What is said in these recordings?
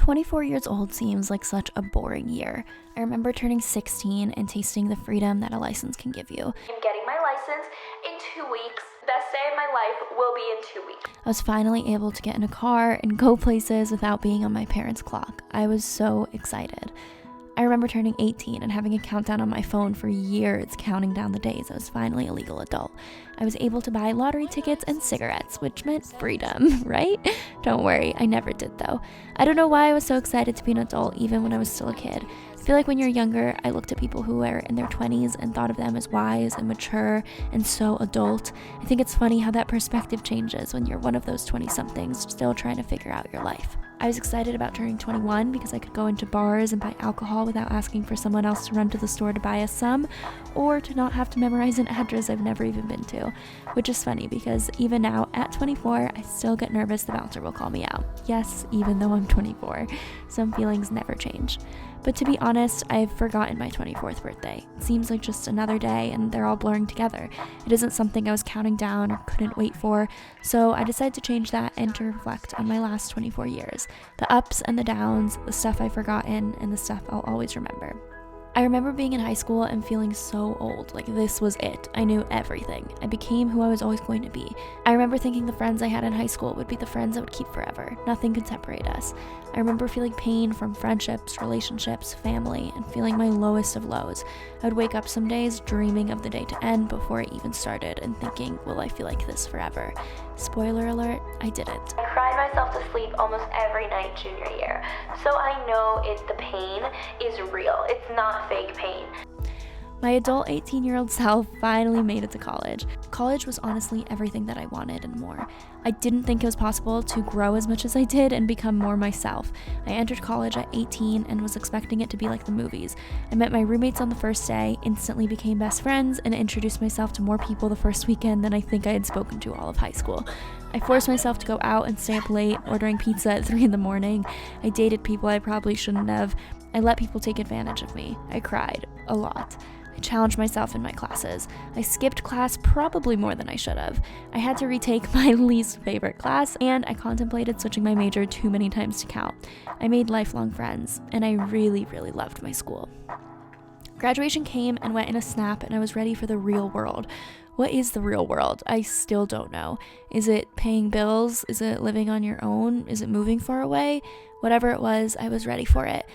24 years old seems like such a boring year. I remember turning 16 and tasting the freedom that a license can give you. I'm getting my license in 2 weeks. Best day of my life will be in 2 weeks. I was finally able to get in a car and go places without being on my parents' clock. I was so excited. I remember turning 18 and having a countdown on my phone for years, counting down the days I was finally a legal adult. I was able to buy lottery tickets and cigarettes, which meant freedom, right? Don't worry, I never did though. I don't know why I was so excited to be an adult even when I was still a kid. I feel like when you're younger, I looked at people who were in their 20s and thought of them as wise and mature and so adult. I think it's funny how that perspective changes when you're one of those 20-somethings still trying to figure out your life. I was excited about turning 21 because I could go into bars and buy alcohol without asking for someone else to run to the store to buy us some, or to not have to memorize an address I've never even been to. Which is funny because even now, at 24, I still get nervous the bouncer will call me out. Yes, even though I'm 24. Some feelings never change. But to be honest, I've forgotten my 24th birthday. It seems like just another day and they're all blurring together. It isn't something I was counting down or couldn't wait for, so I decided to change that and to reflect on my last 24 years. The ups and the downs, the stuff I've forgotten, and the stuff I'll always remember. I remember being in high school and feeling so old, like this was it. I knew everything. I became who I was always going to be. I remember thinking the friends I had in high school would be the friends I would keep forever. Nothing could separate us. I remember feeling pain from friendships, relationships, family, and feeling my lowest of lows. I would wake up some days dreaming of the day to end before it even started and thinking, will I feel like this forever? Spoiler alert, I didn't. I cried myself to sleep almost every night junior year, so I know the pain is real. It's not fake pain. My adult 18-year-old self finally made it to college. College was honestly everything that I wanted and more. I didn't think it was possible to grow as much as I did and become more myself. I entered college at 18 and was expecting it to be like the movies. I met my roommates on the first day, instantly became best friends, and introduced myself to more people the first weekend than I think I had spoken to all of high school. I forced myself to go out and stay up late, ordering pizza at 3 a.m. I dated people I probably shouldn't have. I let people take advantage of me. I cried a lot. I challenged myself in my classes. I skipped class probably more than I should have. I had to retake my least favorite class, and I contemplated switching my major too many times to count. I made lifelong friends, and I really, really loved my school. Graduation came and went in a snap, and I was ready for the real world. What is the real world? I still don't know. Is it paying bills? Is it living on your own? Is it moving far away? Whatever it was, I was ready for it.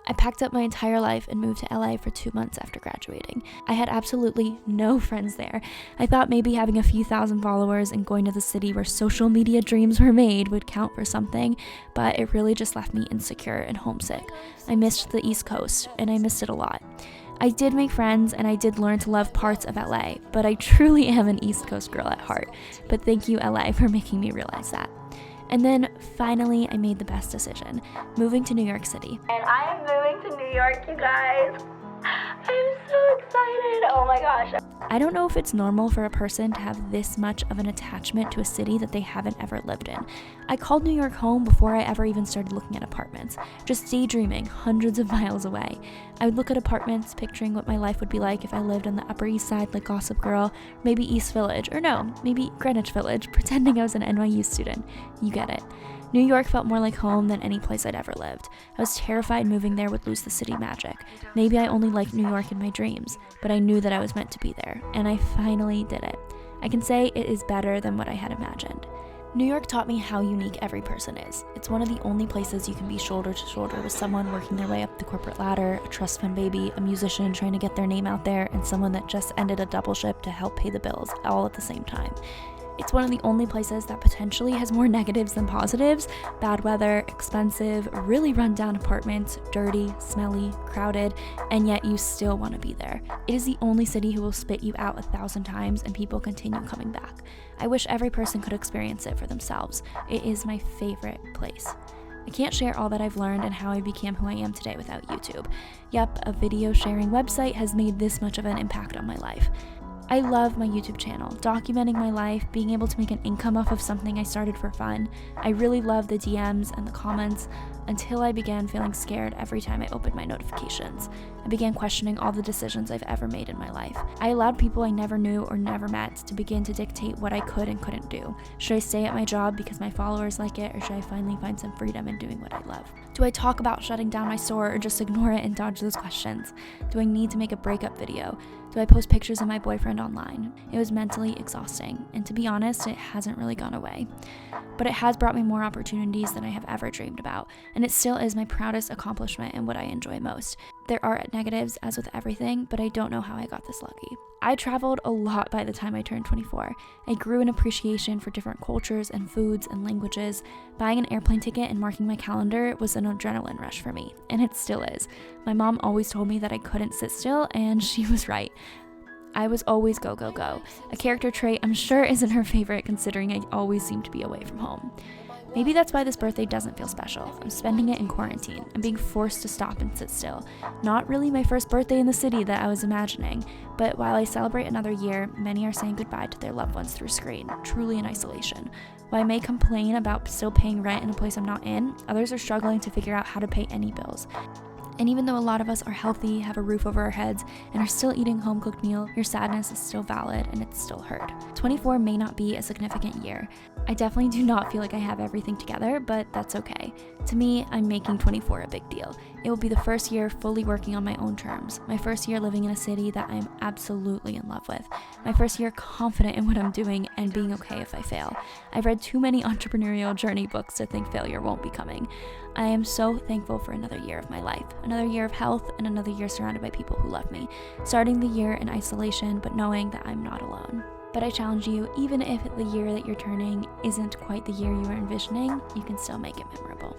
I packed up my entire life and moved to LA for 2 months after graduating. I had absolutely no friends there. I thought maybe having a few thousand followers and going to the city where social media dreams were made would count for something, but it really just left me insecure and homesick. I missed the East Coast, and I missed it a lot. I did make friends and I did learn to love parts of LA, but I truly am an East Coast girl at heart. But thank you, LA, for making me realize that. And then finally, I made the best decision, moving to New York City. And I am moving to New York, you guys. I'm so excited. Oh my gosh. I don't know if it's normal for a person to have this much of an attachment to a city that they haven't ever lived in. I called New York home before I ever even started looking at apartments, just daydreaming hundreds of miles away. I would look at apartments, picturing what my life would be like if I lived on the Upper East Side like Gossip Girl, maybe East Village, or no, maybe Greenwich Village, pretending I was an NYU student. You get it. New York felt more like home than any place I'd ever lived. I was terrified moving there would lose the city magic. Maybe I only liked New York in my dreams, but I knew that I was meant to be there, and I finally did it. I can say it is better than what I had imagined. New York taught me how unique every person is. It's one of the only places you can be shoulder to shoulder with someone working their way up the corporate ladder, a trust fund baby, a musician trying to get their name out there, and someone that just ended a double shift to help pay the bills, all at the same time. It's one of the only places that potentially has more negatives than positives. Bad weather, expensive, really run-down apartments, dirty, smelly, crowded, and yet you still want to be there. It is the only city who will spit you out 1,000 times and people continue coming back. I wish every person could experience it for themselves. It is my favorite place. I can't share all that I've learned and how I became who I am today without YouTube. Yep, a video sharing website has made this much of an impact on my life. I love my YouTube channel, documenting my life, being able to make an income off of something I started for fun. I really love the DMs and the comments until I began feeling scared every time I opened my notifications. I began questioning all the decisions I've ever made in my life. I allowed people I never knew or never met to begin to dictate what I could and couldn't do. Should I stay at my job because my followers like it, or should I finally find some freedom in doing what I love? Do I talk about shutting down my store or just ignore it and dodge those questions? Do I need to make a breakup video? Do I post pictures of my boyfriend online? It was mentally exhausting, and to be honest, it hasn't really gone away. But it has brought me more opportunities than I have ever dreamed about, and it still is my proudest accomplishment and what I enjoy most. There are negatives, as with everything, but I don't know how I got this lucky. I traveled a lot by the time I turned 24. I grew an appreciation for different cultures and foods and languages. Buying an airplane ticket and marking my calendar was an adrenaline rush for me, and it still is. My mom always told me that I couldn't sit still, and she was right. I was always go, go, go. A character trait I'm sure isn't her favorite, considering I always seem to be away from home. Maybe that's why this birthday doesn't feel special. I'm spending it in quarantine. I'm being forced to stop and sit still. Not really my first birthday in the city that I was imagining, but while I celebrate another year, many are saying goodbye to their loved ones through screen, truly in isolation. While I may complain about still paying rent in a place I'm not in, others are struggling to figure out how to pay any bills. And even though a lot of us are healthy, have a roof over our heads, and are still eating home-cooked meal, your sadness is still valid and it's still hurt. 24 may not be a significant year. I definitely do not feel like I have everything together, but that's okay. To me, I'm making 24 a big deal. It will be the first year fully working on my own terms. My first year living in a city that I'm absolutely in love with. My first year confident in what I'm doing and being okay if I fail. I've read too many entrepreneurial journey books to think failure won't be coming. I am so thankful for another year of my life, another year of health, and another year surrounded by people who love me. Starting the year in isolation, but knowing that I'm not alone. But I challenge you, even if the year that you're turning isn't quite the year you were envisioning, you can still make it memorable.